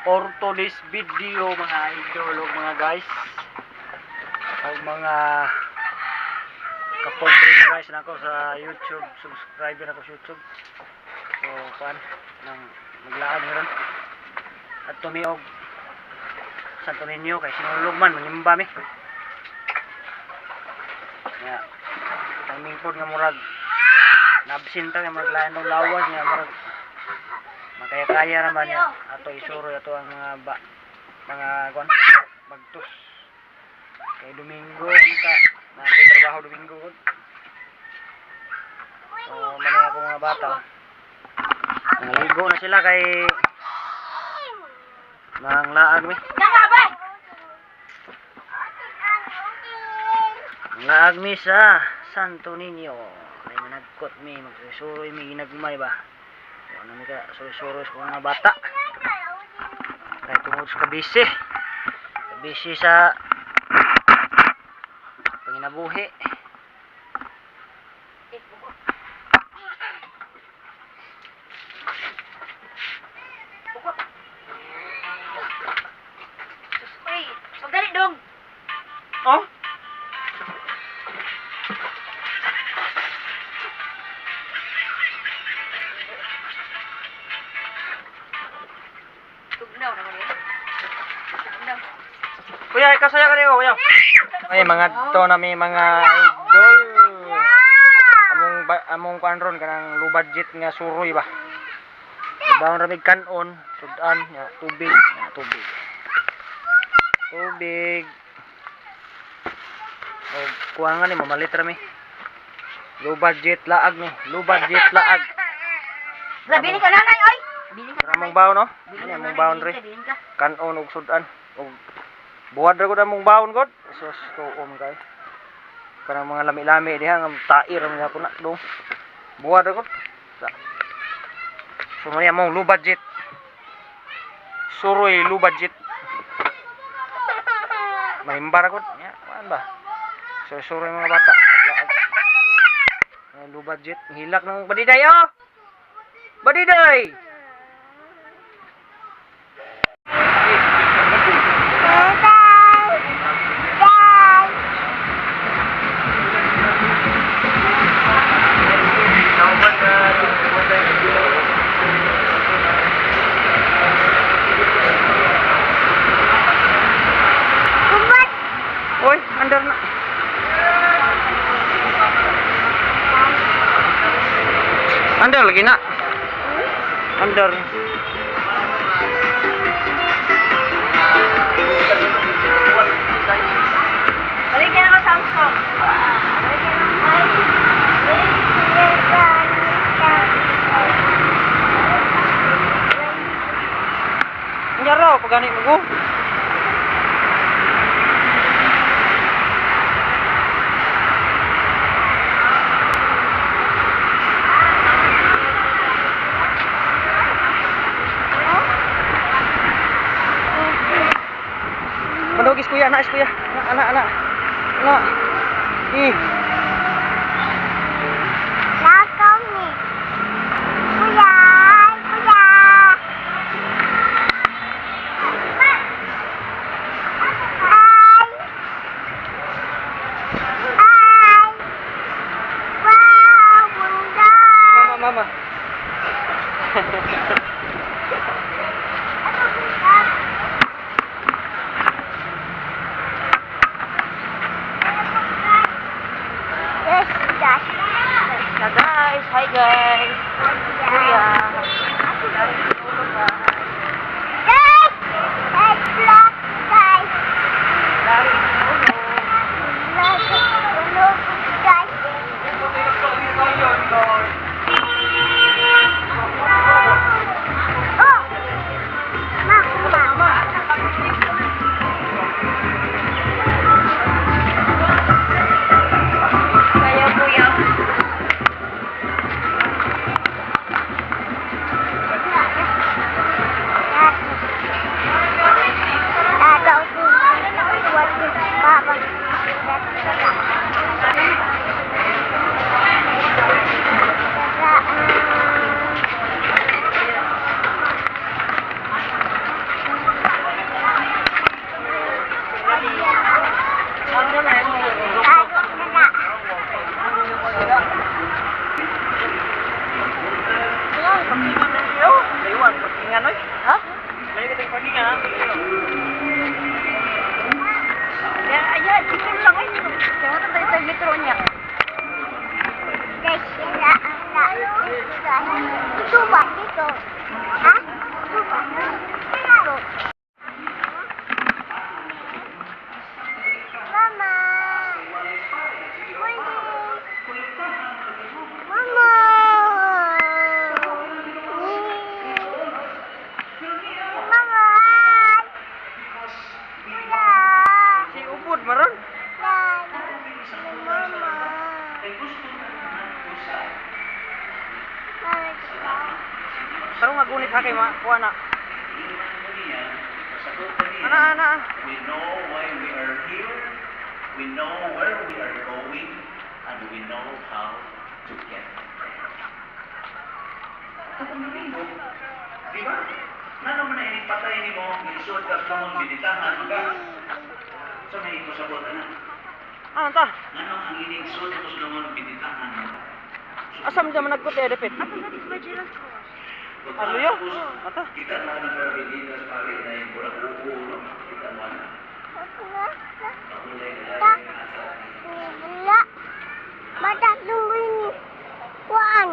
for today's video mga idol o mga guys o mga kapobre guys nako sa YouTube, subscriber ako sa YouTube. So kuan nang maglaan ron at tumiog Santo Niño kay sinulog man manyimba mi ya timing pod nga murag nabsinta nga maglain ng lawas nga murag makaya-kaya naman niya ato isuro ato ang mga kuan bagtos kay Domingo unta na trabaho Domingo gud. So mali ako mga bata naligo na sila kay nang laag mi laag mi sa Santo Niño ay managkot mi magsusuroy mi ginagmay ba ano mi ka susuroy sa mga bata kay tungod sa kabisi sa panginabuhi. Sandali dong. Oh? Tugnaw naman yun. Tugnaw. Kuya, ikasaya ka niyo, kuya. Ay, mga to na may mga idol. Among kanron kanang low budget nga suroy ba. Ibang ramig kanon, sudan nya tubig. Tubig. O kuha nga ni mamalit rami. Low budget laag ni, low budget laag. Bili ka nanay oy. Bili ka. Ramong baon no? Ani among baon re. Kanon ug sudan. Og buwad ra gud among baon gud. Sus tuom kay. Kanang mga lami-lami diha nga tair man gyapon na dong. Buwad ra gud. So may among low budget. Suroy low budget. Mahimbar gud. Ya, kuan ba? So suroy mga bata. Low budget, hilak ng badiday oh. Badiday. Oy, under na. Under lagi nak. Under. Balik ka na ko Samsung. Njaro pagani mo ko. Madugis kuya, anak kuya. Anak. Lakaw ni. Kuya. Wow, bunda. Mama. parkingan, oy. Ha? Layo kita yung parkingan, ha? Ayan, ito lang eh. Kaya mo tayo sa metro niya. Guys, sila ang ito ba? Dito. Ha? Ito ba? Dito. Mama. Mama. Mama. Kuya. Si upod, maron. Tao nga gunit ha kay kuha na. Ana. We know why we are here, we know where we are going, and we know how to get there. Di ba? Nga naman na inipatay ni mo, isusod ka sa mong binitahan ka. So may ikusabot na. Ano ta? Nga naman ang inisod ko sa mong binitahan mo. Asam di man nagkuti repet. Ano yo? Ata? Kita na ng Pilipinas pare na yung murag ulo. Kita mo na. Pagulay na lang yung asal niya. Wala. Batak lumboy ni. Kuan.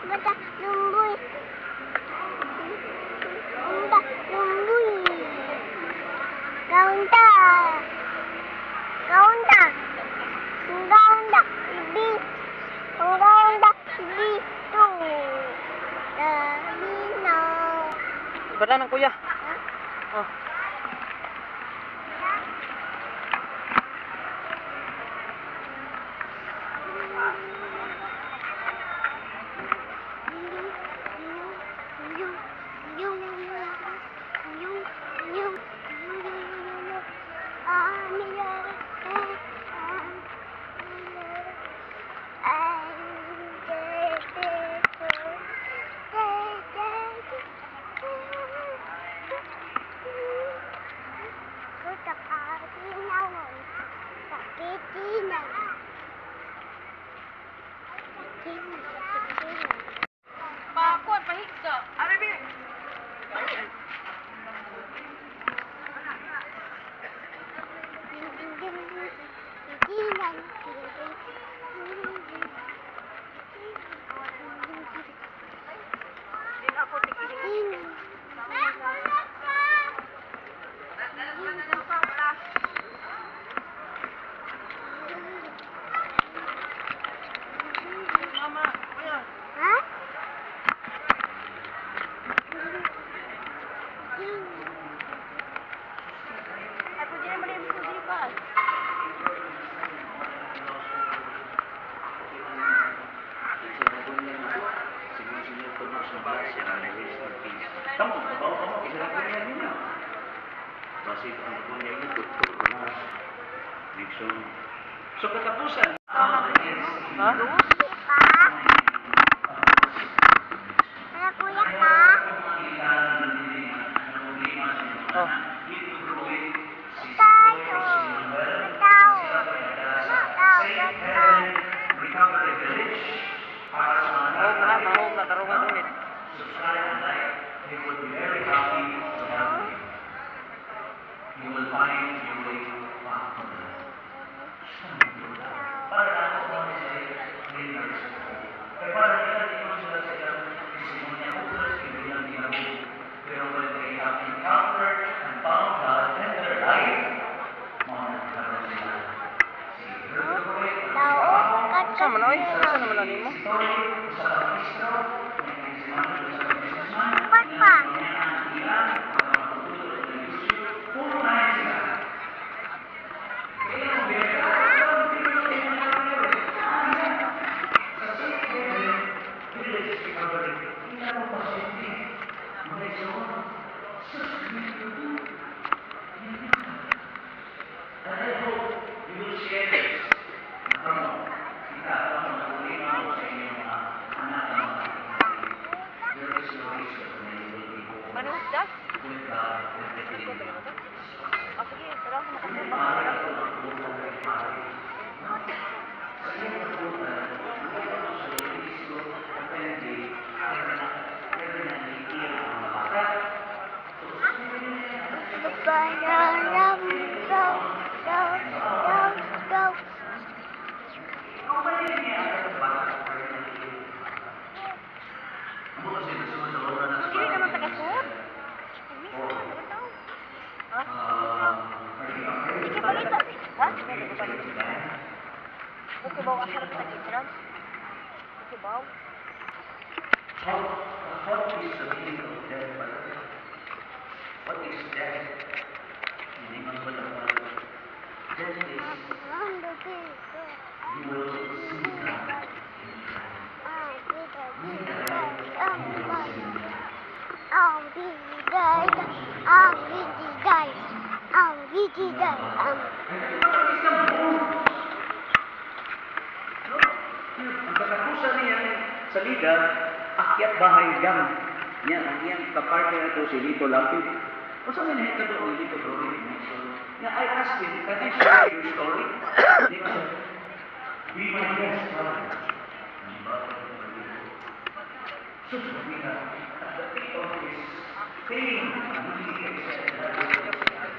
Batak lumboy. Batak lumboy. Kaunta. Kaunta. Kaunta. Ibi. Kaunta. Ibi. Tu. Lino. Bada ng kuya. Oh. Pakon, pahigsa. Arabi. Ha? Aku jadi beli buku pas. Kamu, bawa isa lang po yan nila. Basi ang po niya yung doktor Unas. Nixon. So katapusan. Ha? Ano kuya ka? Oh. Recovery Village. Para sa mga Mahom na tarungan ulit. subscribe and like. He would be very happy to help you. You will find your way back to them. Para na ako mga leaders. Kaya para nila di mo sila testimony ako pero bilang dinamo. Pero when they have encountered and found God in their life, mga nagkaroon sila. Si Earthquake, Sama na oy. Asa naman na nimo? story sa Kristo, may testimonyo sa businessman, Ba't pa? puro na yan sila. Kaya ang village recovery, hindi ako pasyente. Mga isoon, and I hope you will share this. Kamu, kita akan mengulik mau sa inyong mga anak at mga kapatid. There is no reason na you will be home Ano da? with God everything in you. O sige, tara ko makasama. Maaari ko magpupunta kay Pari. Sa iyong pagpunta, ikaw sa Kristo at hindi, pero na iiyak ang mga banana, go, go, go, go. Hindi naman taga-suot. Ha? Sige pa dito. Ha? Okay, bawa ka rin sa gitran. Okay, bawa. What is the meaning of death, by the way? What is death? Meaning of the word. Death is you will see God in Ang katapusan niya sa liga, akyat bahay gang. Yan, ang iyang kapartner ito si Lito Lapid. O sa minahit ka doon ni Lito Glory. Yeah, I asked him, can I share your story? Di ba? Be my guest, brother. So, we have at the peak of his fame, he accepted that.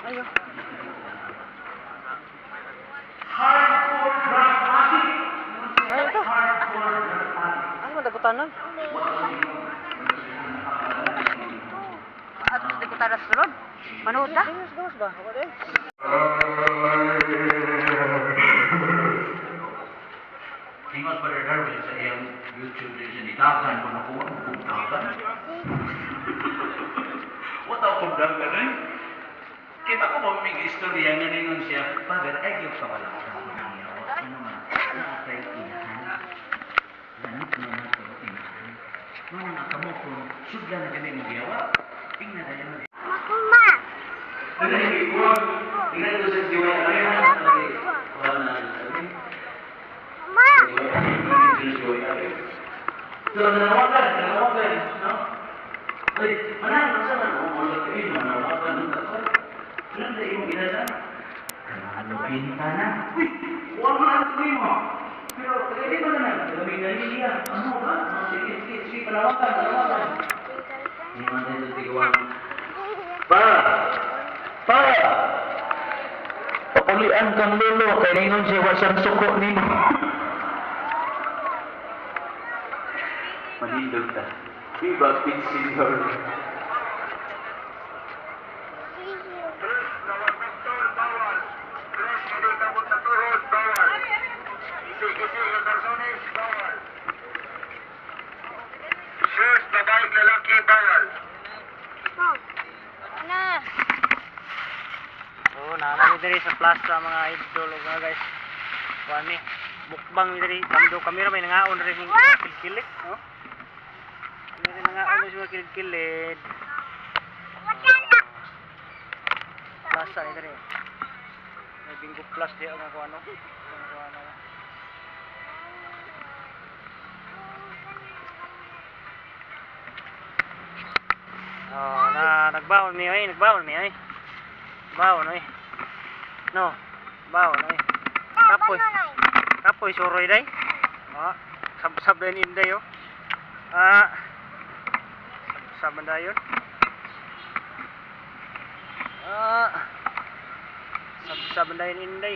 Ayo. Hardcore drug addict. Ano to? Hardcore drug addict. Ano dagutan nun? At dagutan na sunod? Manood na? Gawas ba? Ako din. Tingos pa rin Darwin sa iyang YouTube din siya nitakan kung ako ang kumdagan. What ang kumdagan eh? Kita ko ba may istorya nga ningon siya, Father, ay yung kawalan ko ng yawa. Ano nga? Nakatay inahan. Ganap na nato inahan. Mga nakamo kung sudla na kami ng yawa. Tingnan na yan. Makuma. Ano yung iwan? Tingnan ko sa jiwa. Ano yung hanap natin? Wala na. Ma. So, nanawagan, no? Ay, manang, masa na? O, malaki, manawagan, no? Ano na yung ginasa? Ano, pinta na? Uy, huwag mo ang tuloy mo. Pero, kaya ba na? Kami na niya. Ano ba? Sige, panawagan. Hindi man tayo sa tigawan. Pa! Papulian kang lolo, kaya ningon siya wasang suko nimo. Manindog ta. Viva King Senior. Na. Oo, nakalami diri sa plaza mga idol mga guys. Kuan mi. Mukbang diri. Kamdo kamera may nangaon diri ng kilit, no? May nangaon diri sa kilit. Plaza ni diri. May bingo plus di ang kuan no. Oh, nagbaon mi ay. Baon oy. No, baon oy. Kapoy suroy day. Ah, sab din inday oh. Ah. Sab dayon. Ah. Sab dayon inday.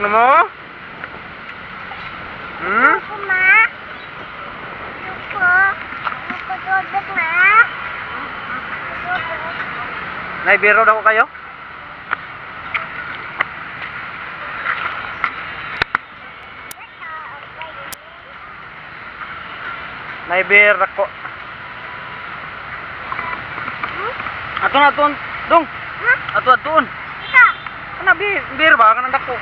na mo? Hmm? Ako, ma. Ako dodot, ma. Naibiro na ko kayo? Naibir ako. Ato na aton, dong. Ato aton. Ika. Kana bir ba kanang dako?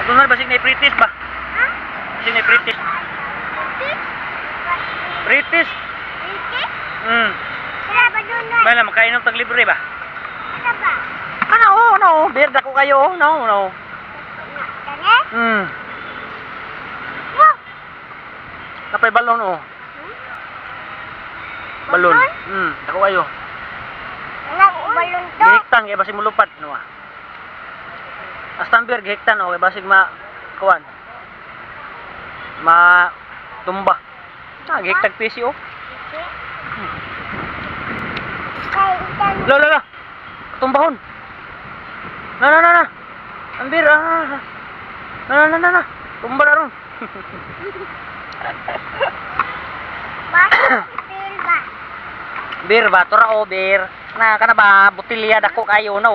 Ato na basig na British ba? Ha? Basig na British. British? British. British? Hmm. Kaya ba doon, Bala makainom tag libre ba? Kaya ba? No, beer dako kayo, no. Kani? Wow. Napay balon, Balon. Dako kayo. Anak, balon to. Gihiktan, kaya basig mulupad, no, Astan beer, gihiktan, kaya basig kuwan. Tumba. Gihiktag pisi, Kay itan. La. Tumbahon. Na. Ang beer, na. Tumba na ron. Bakit ipil ba? Beer ba? Tura beer. Na, kana ba? Butilya dako kayo na,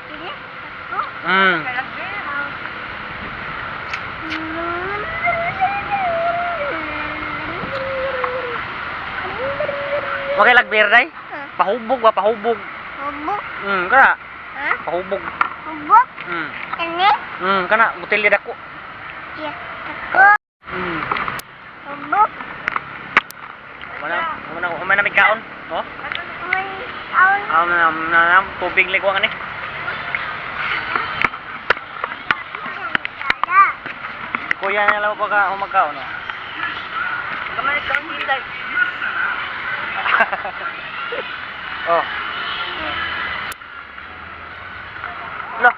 Pili? Ako? Makilag beer day? Pahubog ba? Pahubog. Hubog? Kana. Ha? Pahubog. Hubog? Kani? Kana. Butilya dako. Siya. Ako. Hubog? Umay na may kaon. May aon. Tubig ligwang ani. Dada. Kuya na lang pa ka humagkaon, Kamay kaon sila. Lo.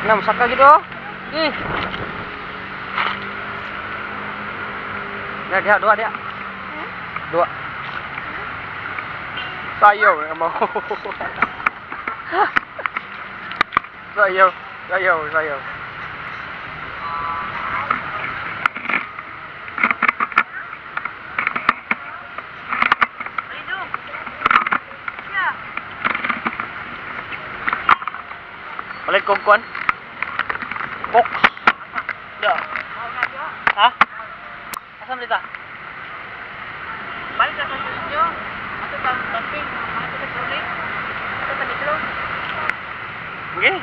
Nam saka gitu. Dia dua dia. Dua. Sayo mau. Sayo. Balik kong kuan. Kok. Ya. Hah? Asam dita? Balik sa studio. Ato sa camping, ato sa tuloy. Ato sa mikro. Nggih.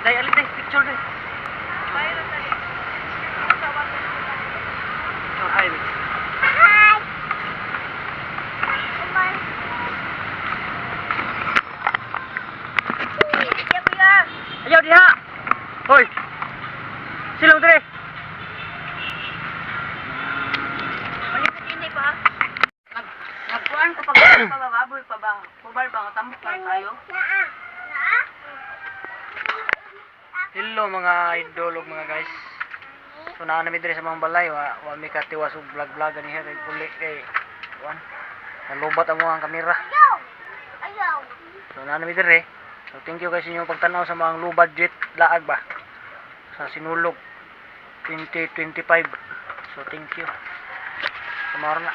Dai alin dai picture dai. Bayro sa li. Picture hai dai. Hi. Kuman. Iya kuya. Ayaw diha. Hoy. Silong dire. Balik sa kini pa. Nagkuan ko pag pabababoy pa ba? Kubal ba tambok lang tayo? Naa. Naa. Hello mga idol ug mga guys. So naa nami dire sa mga balay wa mi katiwas og vlog ani here uli kay kuan. Nalubat ang mga kamera. Ayaw. So naa nami dire. So thank you guys inyo pagtanaw sa mga low budget laag ba sa Sinulog 2025. So thank you. Tomorrow na.